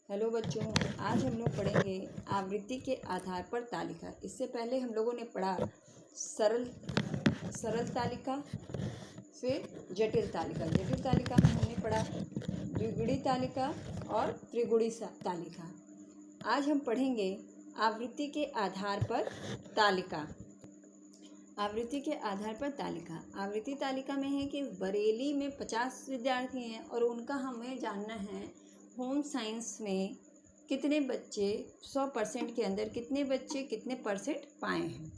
Hello बच्चों, आज हम लोग पढ़ेंगे आवृत्ति के आधार पर तालिका। इससे पहले हम लोगों ने पढ़ा सरल तालिका, फिर जटिल तालिका। जटिल तालिका में हमने पढ़ा द्विगुणी तालिका और त्रिगुणी तालिका। आज हम पढ़ेंगे आवृत्ति के आधार पर तालिका। आवृत्ति के आधार पर तालिका। आवृत्ति तालिका में है कि बरेली में 50 विद्यार्थी हैं और उनका हमें जानना है होम साइंस में कितने बच्चे 100% के अंदर कितने बच्चे कितने परसेंट पाए हैं।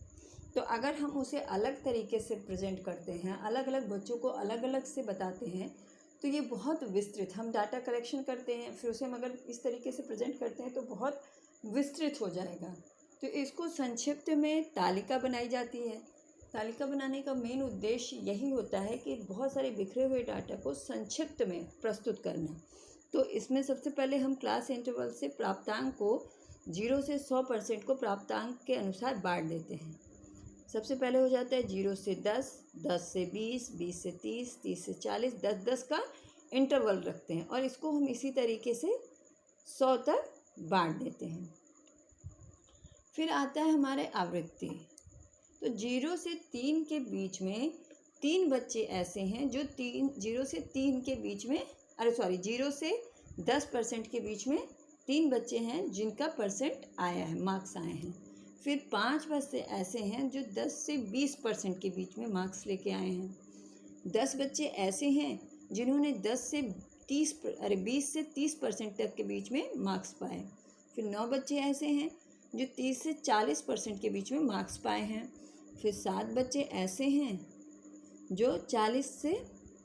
तो अगर हम उसे अलग तरीके से प्रेजेंट करते हैं, अलग अलग बच्चों को अलग अलग से बताते हैं, तो ये बहुत विस्तृत, हम डाटा कलेक्शन करते हैं फिर उसे हम अगर इस तरीके से प्रेजेंट करते हैं तो बहुत विस्तृत हो जाएगा। तो इसको संक्षिप्त में तालिका बनाई जाती है। तालिका बनाने का मेन उद्देश्य यही होता है कि बहुत सारे बिखरे हुए डाटा को संक्षिप्त में प्रस्तुत करना। तो इसमें सबसे पहले हम क्लास इंटरवल से प्राप्तांक को 0 से 100% को प्राप्तांक के अनुसार बांट देते हैं। सबसे पहले हो जाता है 0 से 10, 10 से 20, 20 से 30, 30 से 40, 10-10 का इंटरवल रखते हैं और इसको हम इसी तरीके से 100 तक बांट देते हैं। फिर आता है हमारे आवृत्ति। तो 0 से 3 के बीच में 3 बच्चे ऐसे हैं जो 0 से 3 के बीच में 0 से 10% के बीच में 3 बच्चे हैं जिनका परसेंट आया है, मार्क्स आए हैं। फिर 5 बच्चे ऐसे हैं जो 10 से 20% के बीच में मार्क्स लेके आए हैं। 10 बच्चे ऐसे हैं जिन्होंने 20 से 30% तक के बीच में मार्क्स पाए। फिर 9 बच्चे ऐसे हैं जो 30 से 40% के बीच में मार्क्स पाए हैं। फिर 7 बच्चे ऐसे हैं जो 40 से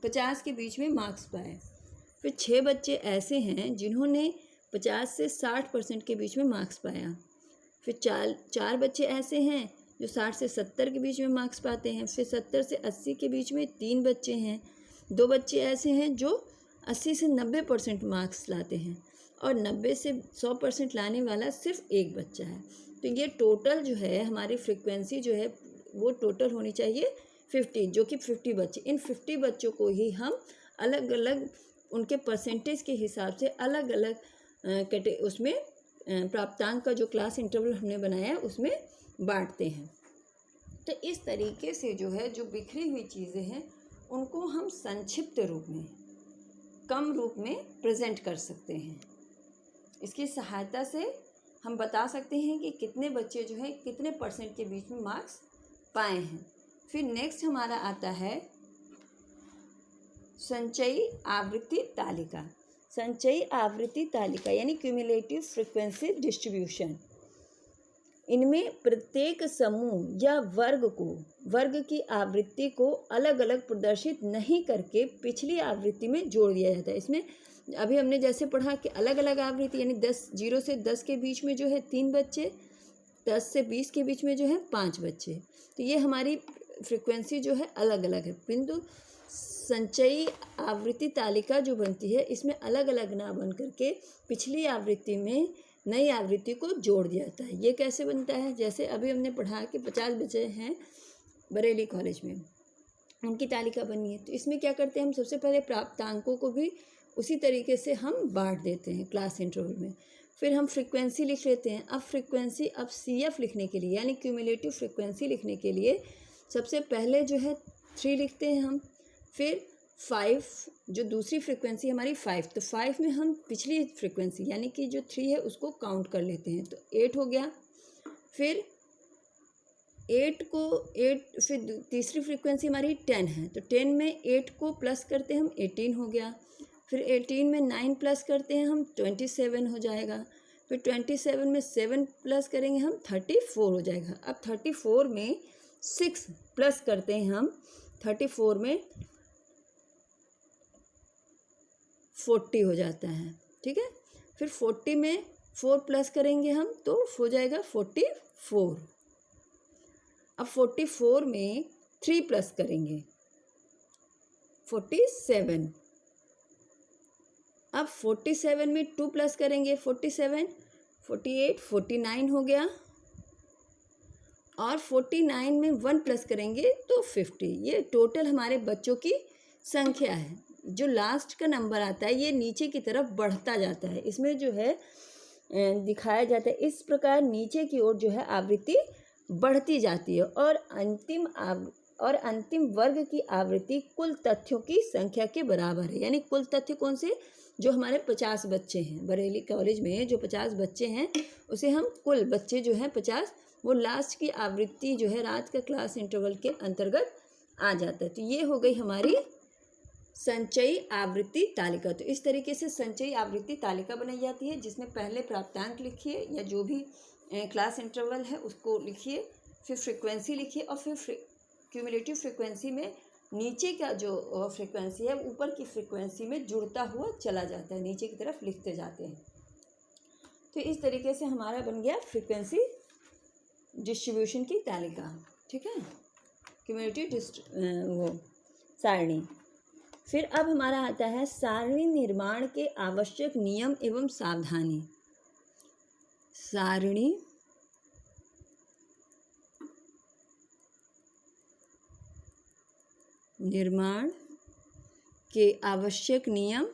50 के बीच में मार्क्स पाए। फिर 6 बच्चे ऐसे हैं जिन्होंने 50 से 60% के बीच में मार्क्स पाया। फिर 4 बच्चे ऐसे हैं जो 60 से 70 के बीच में मार्क्स पाते हैं। फिर 70 से 80 के बीच में 3 बच्चे हैं। 2 बच्चे ऐसे हैं जो 80 से 90% मार्क्स लाते हैं और 90 से 100% लाने वाला सिर्फ एक बच्चा है। तो ये टोटल जो है हमारी फ्रिक्वेंसी जो है वो टोटल होनी चाहिए 50, जो कि 50 बच्चे। इन 50 बच्चों को ही हम अलग अलग उनके परसेंटेज के हिसाब से अलग अलग उसमें प्राप्तांक का जो क्लास इंटरवल हमने बनाया है उसमें बांटते हैं। तो इस तरीके से जो है जो बिखरी हुई चीज़ें हैं उनको हम संक्षिप्त रूप में, कम रूप में प्रेजेंट कर सकते हैं। इसकी सहायता से हम बता सकते हैं कि कितने बच्चे जो है कितने परसेंट के बीच में मार्क्स पाए हैं। फिर नेक्स्ट हमारा आता है संचयी आवृत्ति तालिका। संचयी आवृत्ति तालिका यानी क्यूमुलेटिव फ्रीक्वेंसी डिस्ट्रीब्यूशन। इनमें प्रत्येक समूह या वर्ग की आवृत्ति को अलग अलग प्रदर्शित नहीं करके पिछली आवृत्ति में जोड़ दिया जाता है। इसमें अभी हमने जैसे पढ़ा कि अलग अलग आवृत्ति यानी 0 से 10 के बीच में जो है 3 बच्चे, 10 से 20 के बीच में जो है 5 बच्चे। तो ये हमारी फ्रिक्वेंसी जो है अलग अलग है, किंतु संचयी आवृत्ति तालिका जो बनती है इसमें अलग अलग ना बन करके पिछली आवृत्ति में नई आवृत्ति को जोड़ दिया जाता है। ये कैसे बनता है? जैसे अभी हमने पढ़ा कि 50 बच्चे हैं बरेली कॉलेज में, उनकी तालिका बनी है। तो इसमें क्या करते हैं हम, सबसे पहले प्राप्तांकों को भी उसी तरीके से हम बांट देते हैं क्लास इंटरवल में। फिर हम फ्रीक्वेंसी लिख लेते हैं। अब CF लिखने के लिए यानी क्यूमुलेटिव फ्रीक्वेंसी लिखने के लिए सबसे पहले जो है 3 लिखते हैं हम। फिर 5, जो दूसरी फ्रीक्वेंसी हमारी 5, तो 5 में हम पिछली फ्रीक्वेंसी यानी कि जो 3 है उसको काउंट कर लेते हैं, तो 8 हो गया। फिर 8 फिर तीसरी फ्रीक्वेंसी हमारी 10 है, तो 10 में 8 को प्लस करते हैं हम, 18 हो गया। फिर 18 में 9 प्लस करते हैं हम, 27 हो जाएगा। फिर 27 में 7 प्लस करेंगे हम, 34 हो जाएगा। अब 34 में 6 प्लस करते हैं हम, 34 में 40 हो जाता है, ठीक है। फिर 40 में 4 प्लस करेंगे हम तो हो जाएगा 44। अब 44 में 3 प्लस करेंगे 47। अब 47 में 2 प्लस करेंगे 47, 48, 49 हो गया। और 49 में 1 प्लस करेंगे तो 50। ये टोटल हमारे बच्चों की संख्या है। जो लास्ट का नंबर आता है ये नीचे की तरफ बढ़ता जाता है। इसमें जो है दिखाया जाता है इस प्रकार नीचे की ओर जो है आवृत्ति बढ़ती जाती है और अंतिम वर्ग की आवृत्ति कुल तथ्यों की संख्या के बराबर है। यानी कुल तथ्य कौन से? जो हमारे 50 बच्चे हैं बरेली कॉलेज में, जो 50 बच्चे हैं उसे हम कुल बच्चे जो हैं 50, वो लास्ट की आवृत्ति जो है रात का क्लास इंटरवल के अंतर्गत आ जाता है। तो ये हो गई हमारी संचयी आवृत्ति तालिका। तो इस तरीके से संचयी आवृत्ति तालिका बनाई जाती है, जिसमें पहले प्राप्तांक लिखिए या जो भी क्लास इंटरवल है उसको लिखिए, फिर फ्रीक्वेंसी लिखिए और फिर क्यूमुलेटिव फ्रीक्वेंसी में नीचे का जो फ्रीक्वेंसी है ऊपर की फ्रीक्वेंसी में जुड़ता हुआ चला जाता है, नीचे की तरफ लिखते जाते हैं। तो इस तरीके से हमारा बन गया फ्रीक्वेंसी डिस्ट्रीब्यूशन की तालिका। ठीक है, क्यूमुलेटिव वो सारणी। फिर अब हमारा आता है सारणी निर्माण के आवश्यक नियम एवं सावधानी। सारणी निर्माण के आवश्यक नियम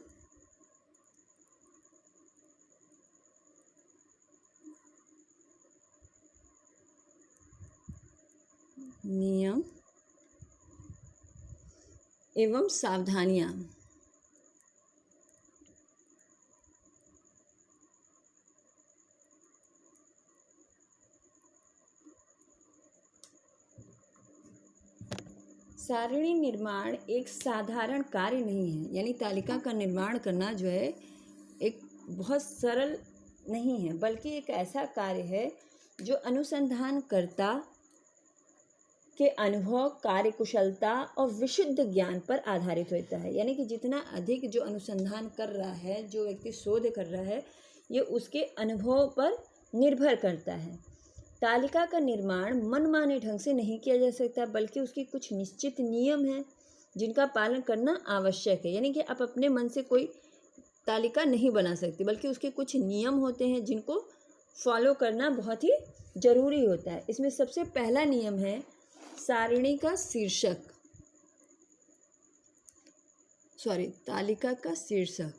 एवं सावधानियां। सारणी निर्माण एक साधारण कार्य नहीं है, यानी तालिका का निर्माण करना जो है एक बहुत सरल नहीं है, बल्कि एक ऐसा कार्य है जो अनुसंधानकर्ता के अनुभव, कार्यकुशलता और विशुद्ध ज्ञान पर आधारित होता है। यानी कि जितना अधिक जो अनुसंधान कर रहा है, जो व्यक्ति शोध कर रहा है, ये उसके अनुभव पर निर्भर करता है। तालिका का निर्माण मनमाने ढंग से नहीं किया जा सकता, बल्कि उसकी कुछ निश्चित नियम हैं जिनका पालन करना आवश्यक है। यानी कि आप अपने मन से कोई तालिका नहीं बना सकते, बल्कि उसके कुछ नियम होते हैं जिनको फॉलो करना बहुत ही ज़रूरी होता है। इसमें सबसे पहला नियम है सारणी का शीर्षक, तालिका का शीर्षक।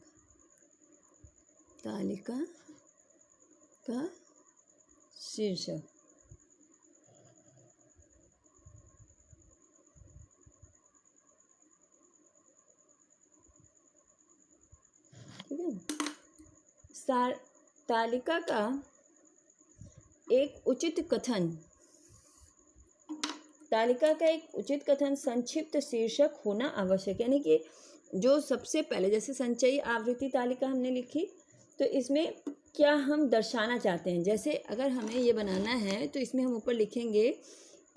तालिका का शीर्षक ठीक है। तालिका का एक उचित कथन, तालिका का एक उचित कथन संक्षिप्त शीर्षक होना आवश्यक। यानी कि जो सबसे पहले, जैसे संचयी आवृत्ति तालिका हमने लिखी, तो इसमें क्या हम दर्शाना चाहते हैं। जैसे अगर हमें ये बनाना है तो इसमें हम ऊपर लिखेंगे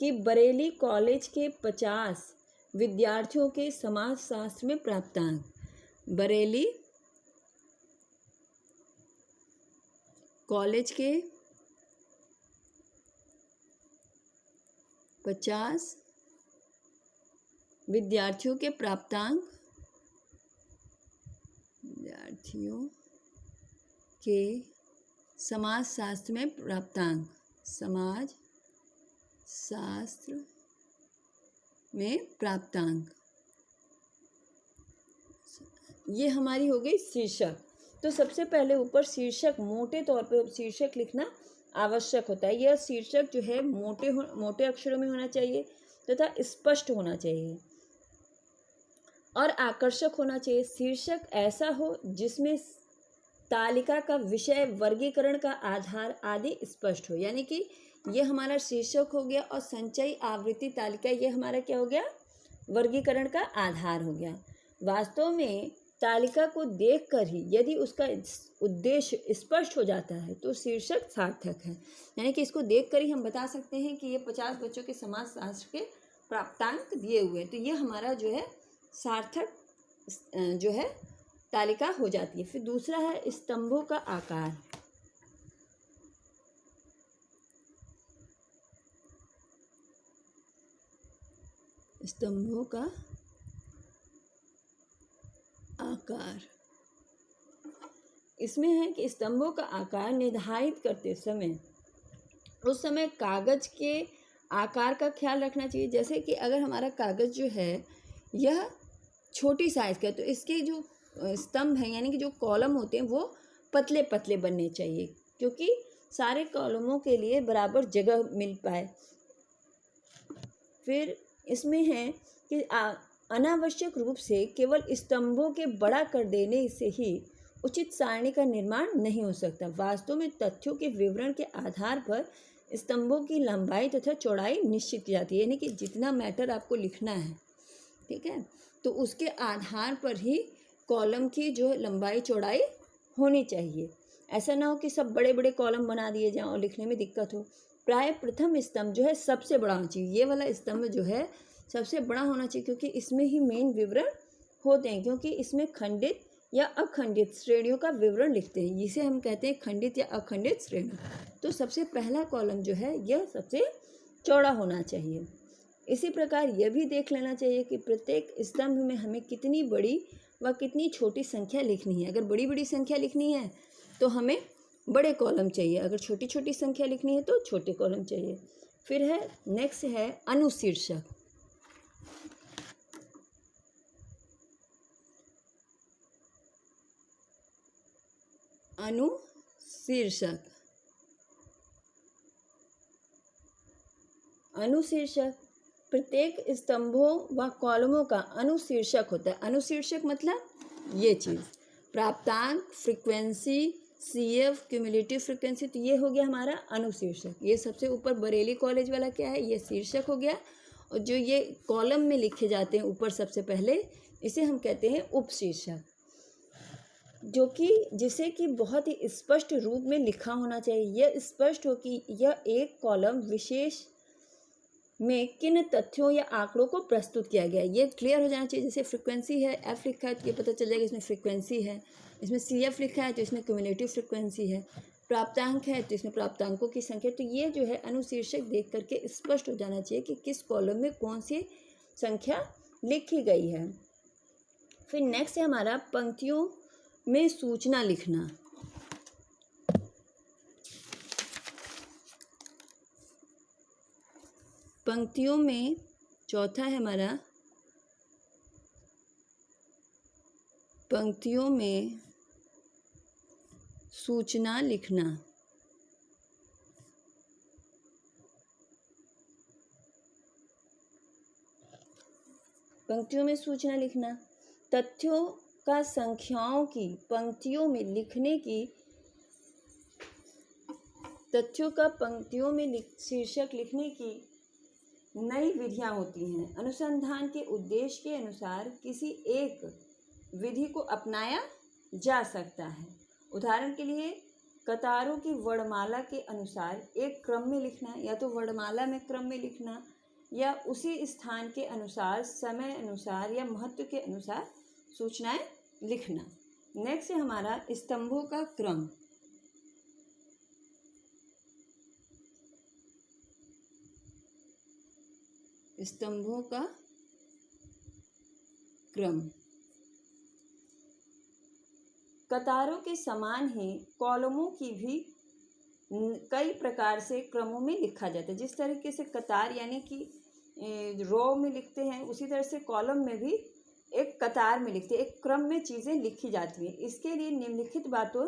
कि बरेली कॉलेज के 50 विद्यार्थियों के समाजशास्त्र में प्राप्तांक। बरेली कॉलेज के 50 विद्यार्थियों के प्राप्तांक, विद्यार्थियों के समाजशास्त्र में प्राप्तांक, समाज शास्त्र में प्राप्तांक, ये हमारी हो गई शीर्षक। तो सबसे पहले ऊपर शीर्षक, मोटे तौर पर शीर्षक लिखना आवश्यक होता है। यह शीर्षक जो है मोटे अक्षरों में होना चाहिए तथा स्पष्ट होना चाहिए और आकर्षक होना चाहिए। शीर्षक ऐसा हो जिसमें तालिका का विषय, वर्गीकरण का आधार आदि स्पष्ट हो। यानी कि ये हमारा शीर्षक हो गया और संचयी आवृत्ति तालिका ये हमारा क्या हो गया? वर्गीकरण का आधार हो गया। वास्तव में तालिका को देखकर ही यदि उसका उद्देश्य स्पष्ट हो जाता है तो शीर्षक सार्थक है। यानी कि इसको देखकर ही हम बता सकते हैं कि ये 50 बच्चों के समाजशास्त्र के प्राप्तांक दिए हुए हैं, तो ये हमारा जो है सार्थक जो है तालिका हो जाती है। फिर दूसरा है स्तंभों का आकार। स्तंभों का आकार, इसमें है कि स्तंभों का आकार निर्धारित करते समय उस समय कागज के आकार का ख्याल रखना चाहिए। जैसे कि अगर हमारा कागज जो है यह छोटी साइज़ का, तो इसके जो स्तंभ हैं यानी कि जो कॉलम होते हैं वो पतले पतले बनने चाहिए, क्योंकि सारे कॉलमों के लिए बराबर जगह मिल पाए। फिर इसमें है कि अनावश्यक रूप से केवल स्तंभों के बड़ा कर देने से ही उचित सारणी का निर्माण नहीं हो सकता। वास्तव में तथ्यों के विवरण के आधार पर स्तंभों की लंबाई तथा चौड़ाई निश्चित की जाती है, यानी कि जितना मैटर आपको लिखना है, ठीक है, तो उसके आधार पर ही कॉलम की जो लंबाई चौड़ाई होनी चाहिए। ऐसा ना हो कि सब बड़े बड़े कॉलम बना दिए जाएं और लिखने में दिक्कत हो। प्राय प्रथम स्तंभ जो है सबसे बड़ा होना चाहिए, ये वाला स्तंभ जो है सबसे बड़ा होना चाहिए, क्योंकि इसमें ही मेन विवरण होते हैं, क्योंकि इसमें खंडित या अखंडित श्रेणियों का विवरण लिखते हैं, जिसे हम कहते हैं खंडित या अखंडित श्रेणी। तो सबसे पहला कॉलम जो है यह सबसे चौड़ा होना चाहिए। इसी प्रकार यह भी देख लेना चाहिए कि प्रत्येक स्तंभ में हमें कितनी बड़ी व कितनी छोटी संख्या लिखनी है। अगर बड़ी बड़ी संख्या लिखनी है तो हमें बड़े कॉलम चाहिए, अगर छोटी छोटी संख्या लिखनी है तो छोटे कॉलम चाहिए। फिर है नेक्स्ट है अनुशीर्षक। अनुशीर्षक अनुशीर्षक प्रत्येक स्तंभों व कॉलमों का अनुशीर्षक होता है। अनुशीर्षक मतलब ये चीज़, प्राप्तांक, फ्रीक्वेंसी, CF क्यूमुलेटिव फ्रीक्वेंसी, तो ये हो गया हमारा अनुशीर्षक। ये सबसे ऊपर बरेली कॉलेज वाला क्या है, ये शीर्षक हो गया, और जो ये कॉलम में लिखे जाते हैं ऊपर सबसे पहले, इसे हम कहते हैं उपशीर्षक, जो कि जिसे कि बहुत ही स्पष्ट रूप में लिखा होना चाहिए। यह स्पष्ट हो कि यह एक कॉलम विशेष में किन तथ्यों या आंकड़ों को प्रस्तुत किया गया है, ये क्लियर हो जाना चाहिए। जैसे फ्रीक्वेंसी है, F लिखा है तो ये पता चल जाएगा इसमें फ्रीक्वेंसी है, इसमें CF लिखा है तो इसमें क्यूमुलेटिव फ्रीक्वेंसी है, प्राप्तांक है तो इसमें प्राप्तांकों की संख्या। तो ये जो है अनुशीर्षक देख करके स्पष्ट हो जाना चाहिए कि किस कॉलम में कौन सी संख्या लिखी गई है। फिर नेक्स्ट है हमारा पंक्तियों में सूचना लिखना। पंक्तियों में चौथा है हमारा पंक्तियों में सूचना लिखना। पंक्तियों में सूचना लिखना तथ्यों का संख्याओं की पंक्तियों में लिखने की, तथ्यों का पंक्तियों में शीर्षक लिखने की नई विधियां होती हैं। अनुसंधान के उद्देश्य के अनुसार किसी एक विधि को अपनाया जा सकता है। उदाहरण के लिए कतारों की वर्णमाला के अनुसार एक क्रम में लिखना, या तो वर्णमाला में क्रम में लिखना, या उसी स्थान के अनुसार, समय अनुसार या महत्व के अनुसार सूचनाएं लिखना। नेक्स्ट है हमारा स्तंभों का क्रम। स्तंभों का क्रम कतारों के समान ही कॉलमों की भी कई प्रकार से क्रमों में लिखा जाता है। जिस तरीके से कतार यानी कि रो में लिखते हैं, उसी तरह से कॉलम में भी एक कतार में लिखते हैं, एक क्रम में चीज़ें लिखी जाती हैं। इसके लिए निम्नलिखित बातों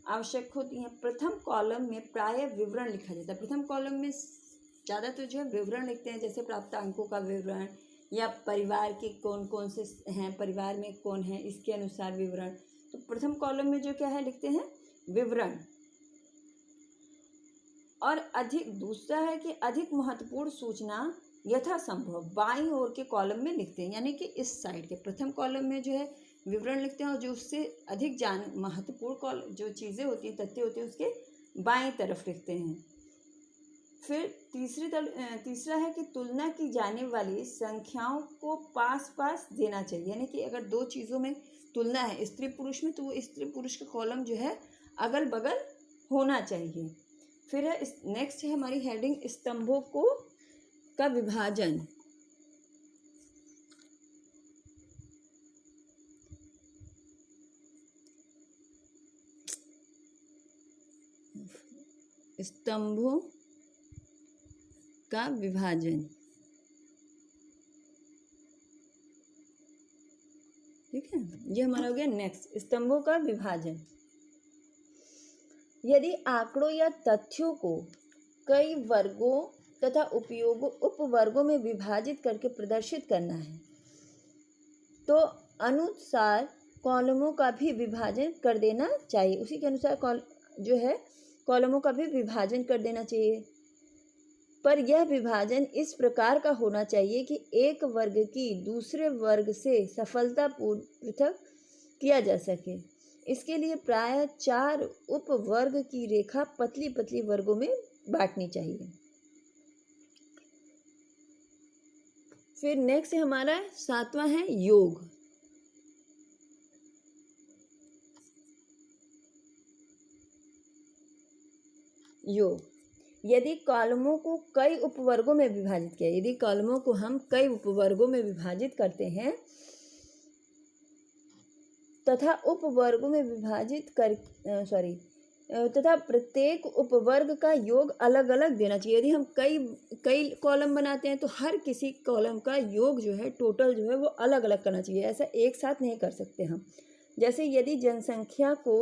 आवश्यक होती हैं। प्रथम कॉलम में प्रायः विवरण लिखा जाता है। प्रथम कॉलम में ज़्यादातर जो है विवरण लिखते हैं, जैसे प्राप्तांकों का विवरण, या परिवार के कौन कौन से हैं, परिवार में कौन है, इसके अनुसार विवरण। तो प्रथम कॉलम में जो क्या है लिखते हैं, विवरण। और दूसरा है कि अधिक महत्वपूर्ण सूचना यथासंभव बाईं ओर के कॉलम में लिखते हैं, यानी कि इस साइड के प्रथम कॉलम में जो है विवरण लिखते हैं, और जो उससे अधिक महत्वपूर्ण जो चीज़ें होती हैं, तथ्य होते हैं, उसके बाईं तरफ लिखते हैं। फिर तीसरा है कि तुलना की जाने वाली संख्याओं को पास पास देना चाहिए, यानी कि अगर दो चीज़ों में तुलना है, स्त्री पुरुष में, तो वो स्त्री पुरुष का कॉलम जो है अगल बगल होना चाहिए। फिर है नेक्स्ट है हमारी हेडिंग स्तंभों का विभाजन। स्तंभों का विभाजन ठीक है, ये हमारा हो गया। नेक्स्ट, स्तंभों का विभाजन। यदि आंकड़ों या तथ्यों को कई वर्गों तथा उपवर्गों में विभाजित करके प्रदर्शित करना है तो अनुसार कॉलमों का भी विभाजन कर देना चाहिए। उसी के अनुसार कॉलमों का भी विभाजन कर देना चाहिए। पर यह विभाजन इस प्रकार का होना चाहिए कि एक वर्ग की दूसरे वर्ग से सफलतापूर्वक पृथक किया जा सके। इसके लिए प्रायः 4 उपवर्ग की रेखा पतली पतली वर्गों में बांटनी चाहिए। फिर नेक्स्ट हमारा 7वां है योग। यदि कॉलमों को कई उपवर्गों में विभाजित किया, यदि कॉलमों को हम कई उपवर्गों में विभाजित करते हैं तथा उपवर्गों में विभाजित कर तथा प्रत्येक उपवर्ग का योग अलग अलग देना चाहिए। यदि हम कई कॉलम बनाते हैं तो हर किसी कॉलम का योग जो है, टोटल जो है वो अलग अलग करना चाहिए। ऐसा एक साथ नहीं कर सकते हम। जैसे यदि जनसंख्या को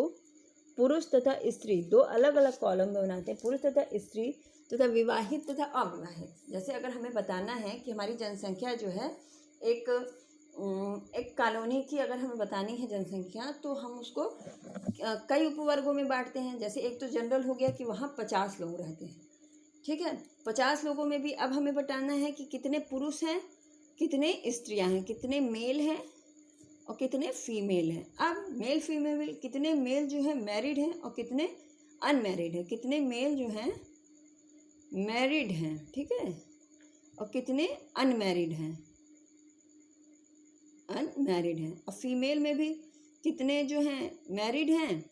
पुरुष तथा स्त्री 2 अलग अलग कॉलम में बनाते हैं, पुरुष तथा स्त्री तथा विवाहित तथा अविवाहित। जैसे अगर हमें बताना है कि हमारी जनसंख्या जो है एक कॉलोनी की अगर हमें बतानी है जनसंख्या, तो हम उसको कई उपवर्गों में बांटते हैं। जैसे एक तो जनरल हो गया कि वहाँ 50 लोग रहते हैं, ठीक है। 50 लोगों में भी अब हमें बताना है कि कितने पुरुष हैं, कितने स्त्रियां हैं, कितने मेल हैं और कितने फीमेल हैं। अब मेल फीमेल कितने मेल जो है मैरिड हैं और कितने अनमैरिड हैं, कितने मेल जो हैं मैरिड हैं, ठीक है, और कितने अनमैरिड हैं, और फीमेल में भी कितने जो हैं मैरिड हैं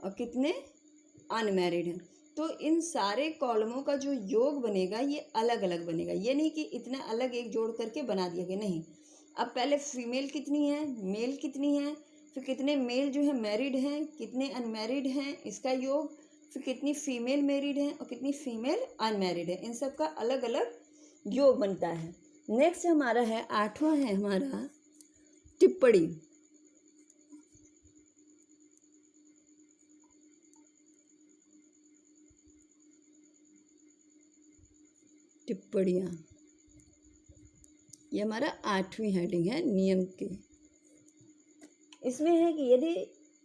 और कितने अनमैरिड हैं। तो इन सारे कॉलमों का जो योग बनेगा ये अलग अलग बनेगा। ये नहीं कि इतना अलग एक जोड़ करके बना दिया गया, नहीं। अब पहले फीमेल कितनी है, मेल कितनी है, फिर कितने मेल जो है मैरिड हैं, कितने अनमैरिड हैं, इसका योग, फिर कितनी फीमेल मैरिड हैं और कितनी फीमेल अनमैरिड है, इन सब का अलग अलग योग बनता है। नेक्स्ट हमारा है 8वां है हमारा टिप्पणी। टिप्पणियाँ, ये हमारा 8वीं हेडिंग है नियम की। इसमें है कि यदि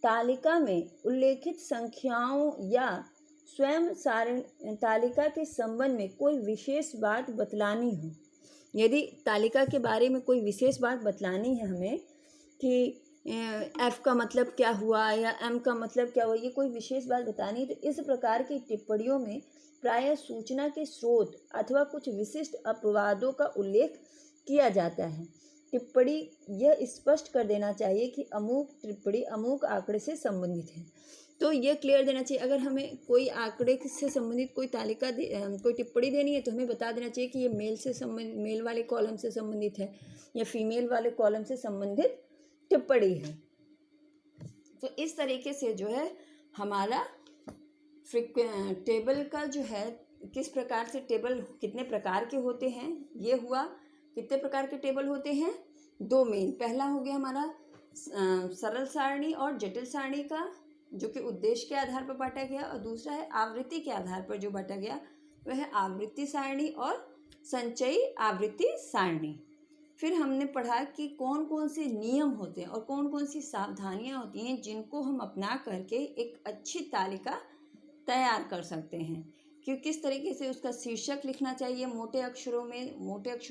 तालिका में उल्लेखित संख्याओं या स्वयं तालिका के संबंध में कोई विशेष बात बतलानी हो, यदि तालिका के बारे में कोई विशेष बात बतलानी है हमें कि F का मतलब क्या हुआ या M का मतलब क्या हुआ, ये कोई विशेष बात बतानी है, तो इस प्रकार की टिप्पणियों में प्रायः सूचना के स्रोत अथवा कुछ विशिष्ट अपवादों का उल्लेख किया जाता है। टिप्पणी यह स्पष्ट कर देना चाहिए कि अमुक टिप्पणी अमुक आंकड़े से संबंधित है। तो ये क्लियर देना चाहिए। अगर हमें कोई आंकड़े से संबंधित कोई तालिका कोई टिप्पणी देनी है तो हमें बता देना चाहिए कि ये मेल वाले कॉलम से संबंधित है या फीमेल वाले कॉलम से संबंधित टिप्पणी है। तो इस तरीके से जो है हमारा टेबल का जो है किस प्रकार से टेबल कितने प्रकार के होते हैं, ये हुआ। कितने प्रकार के टेबल होते हैं, 2 मेन। पहला हो गया हमारा सरल सारणी और जटिल सारणी का, जो कि उद्देश्य के आधार पर बांटा गया, और दूसरा है आवृत्ति के आधार पर जो बांटा गया, वह है आवृत्ति सारणी और संचयी आवृत्ति सारणी। फिर हमने पढ़ा कि कौन कौन से नियम होते हैं और कौन कौन सी सावधानियां होती हैं जिनको हम अपना करके एक अच्छी तालिका तैयार कर सकते हैं। कि किस तरीके से उसका शीर्षक लिखना चाहिए मोटे अक्षरों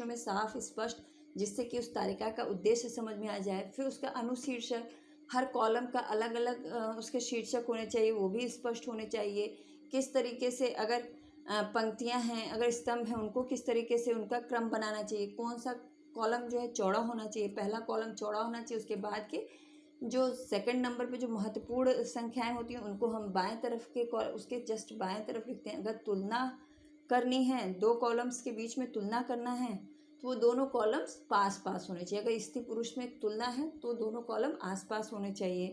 में साफ स्पष्ट, जिससे कि उस तालिका का उद्देश्य समझ में आ जाए। फिर उसका अनुशीर्षक, हर कॉलम का अलग अलग उसके शीर्षक होने चाहिए, वो भी स्पष्ट होने चाहिए। किस तरीके से अगर पंक्तियां हैं, अगर स्तंभ हैं, उनको किस तरीके से उनका क्रम बनाना चाहिए, कौन सा कॉलम जो है चौड़ा होना चाहिए, पहला कॉलम चौड़ा होना चाहिए, उसके बाद के जो सेकंड नंबर पे जो महत्वपूर्ण संख्याएं होती हैं उनको हम बाएं तरफ के उसके जस्ट बाएं तरफ लिखते हैं। अगर तुलना करनी है, 2 कॉलम्स के बीच में तुलना करना है, तो वो दोनों कॉलम्स पास पास होने चाहिए। अगर स्त्री पुरुष में तुलना है तो दोनों कॉलम आस पास होने चाहिए।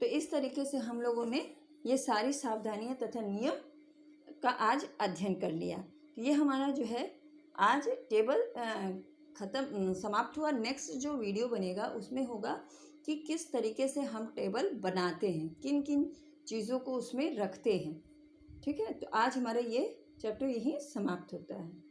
तो इस तरीके से हम लोगों ने ये सारी सावधानियां तथा नियम का आज अध्ययन कर लिया। ये हमारा जो है आज टेबल समाप्त हुआ। नेक्स्ट जो वीडियो बनेगा उसमें होगा कि किस तरीके से हम टेबल बनाते हैं, किन किन चीज़ों को उसमें रखते हैं। ठीक है, तो आज हमारा ये चैप्टर यहीं समाप्त होता है।